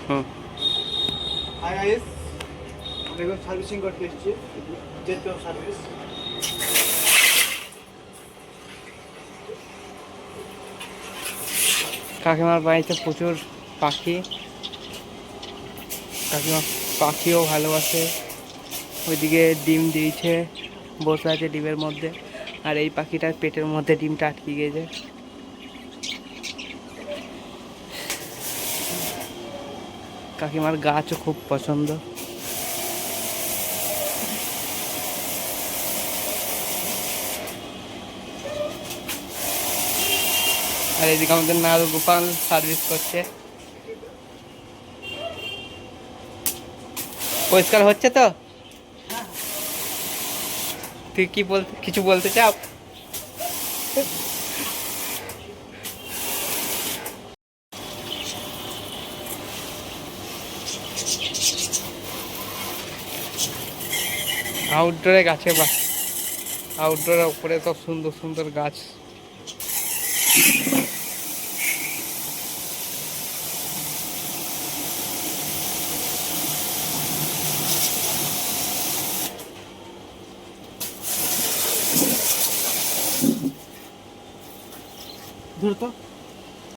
হুম। IIS দেখুন servicing করতে এসেছি, জেট সার্ভিস। কাকিমার বাড়িতে প্রচুর পাখি, কাকিমা পাখিও ভালোবাসে। ওইদিকে ডিম দিয়েছে, বসে আছে ডিমের মধ্যে, আর এই পাখিটার পেটের মধ্যে ডিমটা আটকে গিয়েছে। কাকিমার গাছও খুব পছন্দ। আর এদিকে আমাদের নারু গোপাল সার্ভিস করছে। পরিষ্কার হচ্ছে তো? তুই কি বলতে, কিছু বলতে চাও? আউটডোরে গাছে বা আউটডোরের উপরে সব সুন্দর সুন্দর গাছ। ধরো তো।